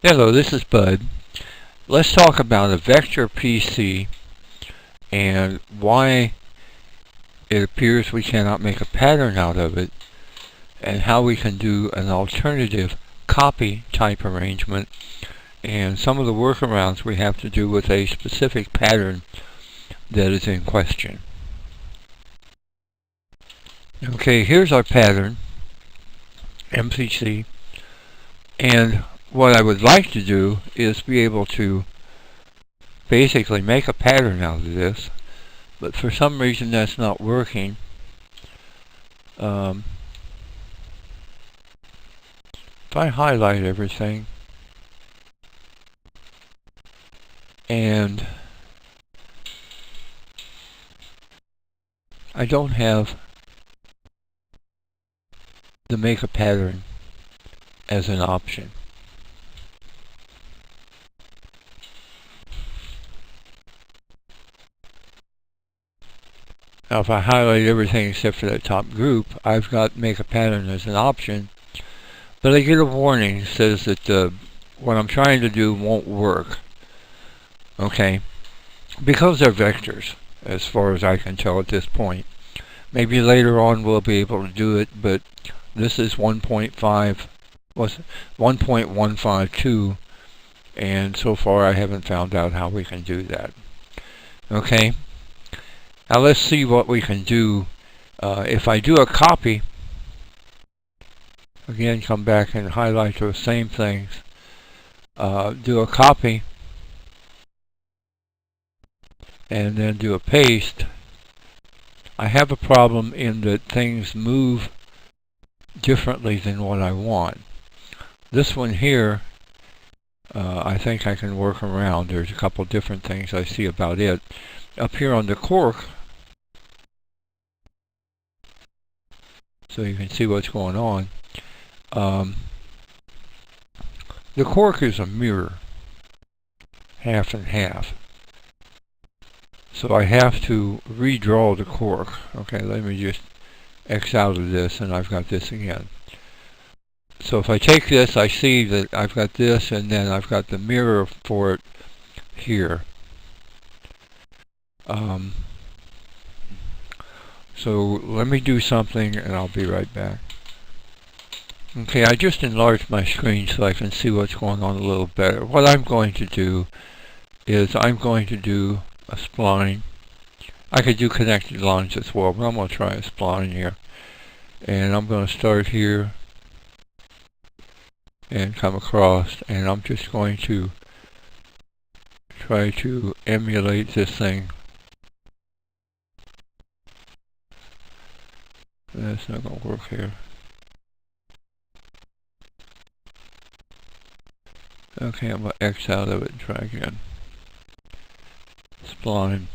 Hello, this is Bud. Let's talk about a vector PC and why it appears we cannot make a pattern out of it, and how we can do an alternative copy type arrangement, and some of the workarounds we have to do with a specific pattern that is in question. Okay, here's our pattern, MPC, and what I would like to do is be able to basically make a pattern out of this, but for some reason that's not working. If I highlight everything and I don't have the make a pattern as an option. Now if I highlight everything except for that top group, I've got make a pattern as an option, but I get a warning that says that what I'm trying to do won't work. Okay, because they're vectors, as far as I can tell at this point. Maybe later on we'll be able to do it, but this is 1.152, and so far I haven't found out how we can do that. Okay, now let's see what we can do. If I do a copy, again, come back and highlight those same things. Do a copy, and then do a paste. I have a problem in that things move differently than what I want. This one here, I think I can work around. There's a couple different things I see about it. Up here on the cork, so you can see what's going on. The cork is a mirror, half and half. So I have to redraw the cork. Okay, let me just X out of this, and I've got this again. So if I take this, I see that I've got this, and then I've got the mirror for it here. So let me do something, and I'll be right back. Okay, I just enlarged my screen so I can see what's going on a little better. What I'm going to do is I'm going to do a spline. I could do connected lines as well, but I'm going to try a spline here. And I'm going to start here and come across, and I'm just going to try to emulate this thing. That's not going to work here. Okay, I'm going to X out of it and try again. Spline.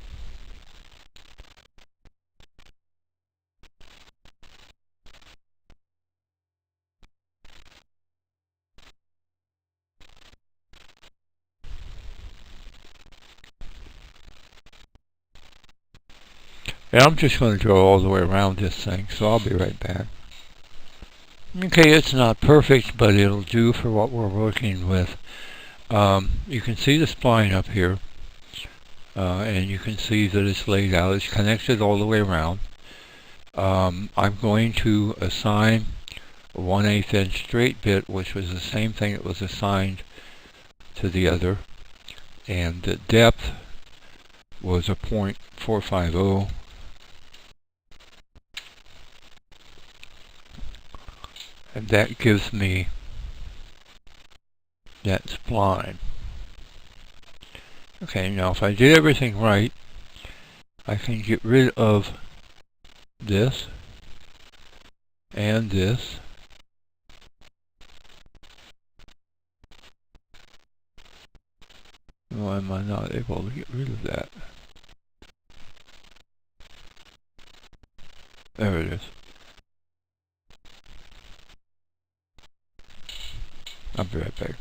And I'm just going to draw all the way around this thing, so I'll be right back. Okay, it's not perfect, but it'll do for what we're working with. You can see the spline up here, and you can see that it's laid out. It's connected all the way around. I'm going to assign a 1/8 inch straight bit, which was the same thing that was assigned to the other, and the depth was a 0.450. And that gives me that spline. Okay, now if I did everything right, I can get rid of this and this. Why am I not able to get rid of that? There it is. I'll be right back.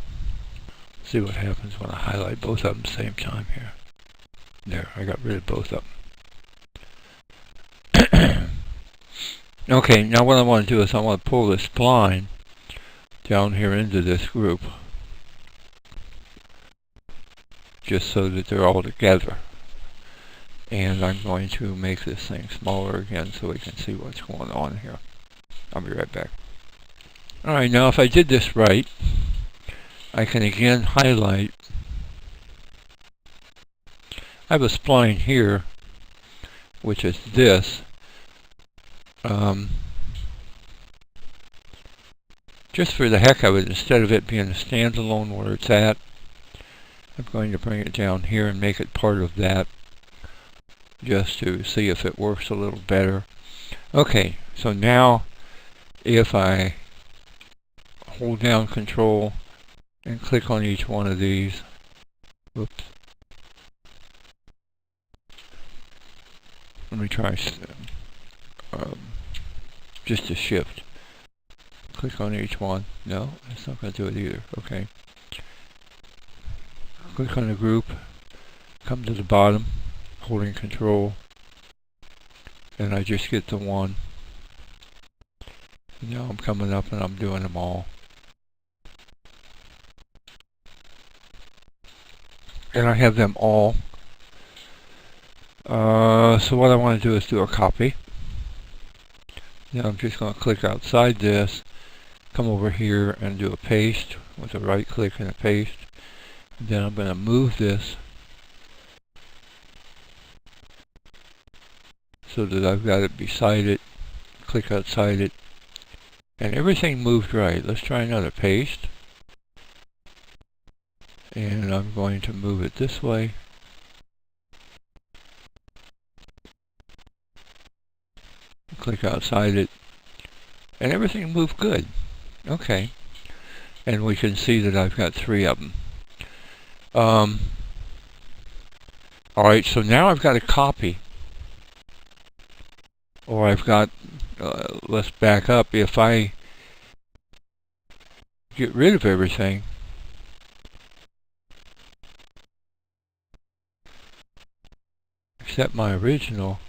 See what happens when I highlight both of them at the same time here. There, I got rid of both of them. Okay, now what I want to do is I want to pull this spline down here into this group. just so that they're all together. And I'm going to make this thing smaller again so we can see what's going on here. I'll be right back. Alright, now if I did this right, I can again highlight. I have a spline here, which is this. Just for the heck of it, instead of it being a standalone where it's at, I'm going to bring it down here and make it part of that, just to see if it works a little better. Okay, so now if I hold down Control and click on each one of these, whoops, let me try just a shift. Click on each one. No, it's not going to do it either. Okay. Click on the group, come to the bottom, holding Control, and I just get the one. Now I'm coming up and I'm doing them all. And I have them all. So what I want to do is do a copy. Now I'm just going to click outside this, come over here and do a paste with a right click and a paste. And then I'm going to move this so that I've got it beside it, click outside it, and everything moved right. Let's try another paste. And I'm going to move it this way. Click outside it, and everything moved good. Okay. And we can see that I've got 3 of them. Alright, so now I've got a copy. Or I've got, let's back up. If I get rid of everything, except my original,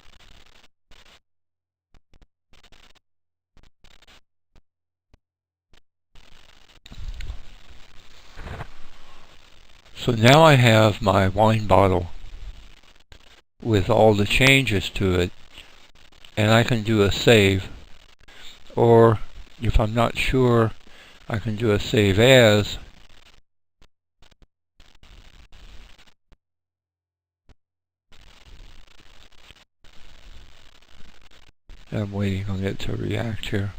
so now I have my wine bottle with all the changes to it, and I can do a save, or if I'm not sure, I can do a save as, I'm waiting on it to react here.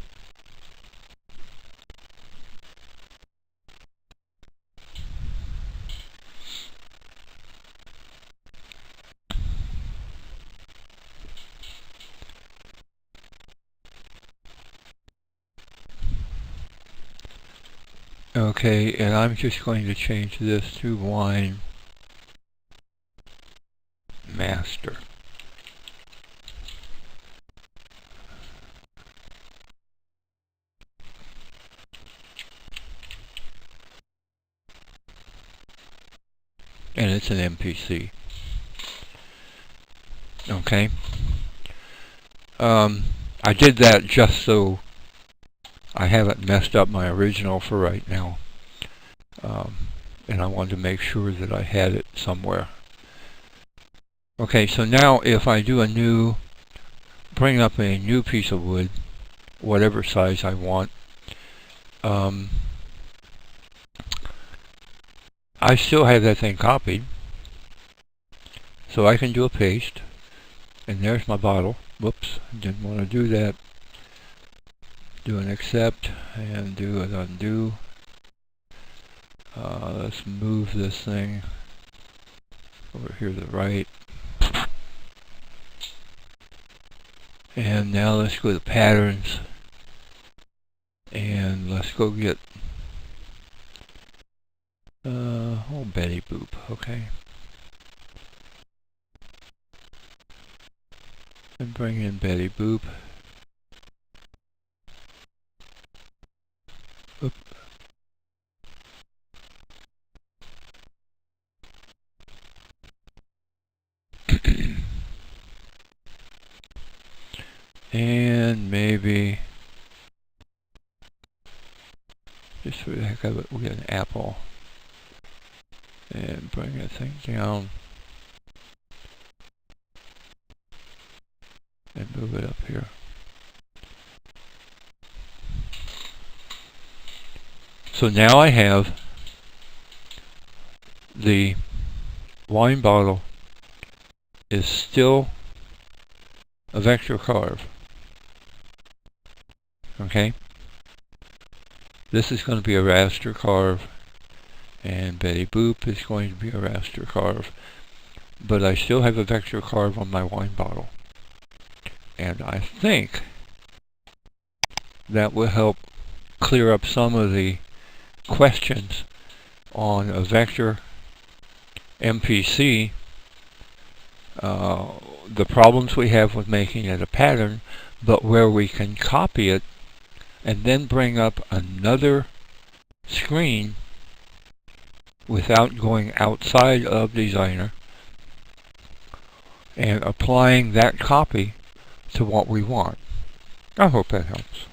Okay, and I'm just going to change this to Wine Master. And it's an MPC. Okay. I did that just so I haven't messed up my original for right now. And I wanted to make sure that I had it somewhere. Okay, so now if I do bring up a new piece of wood, whatever size I want, I still have that thing copied. So I can do a paste, and there's my bottle. Whoops, didn't want to do that. Do an accept, and do an undo. Let's move this thing over here to the right. And now let's go to patterns, and let's go get Betty Boop. Okay, and bring in Betty Boop. Oop. And maybe, just for the heck of it, we'll get an apple. and bring that thing down and move it up here. So now I have the wine bottle is still a vector carve. Okay? This is going to be a raster carve, and Betty Boop is going to be a raster carve, but I still have a vector carve on my wine bottle. And I think that will help clear up some of the questions on a vector MPC, the problems we have with making it a pattern, but where we can copy it and then bring up another screen without going outside of Designer and applying that copy to what we want. I hope that helps.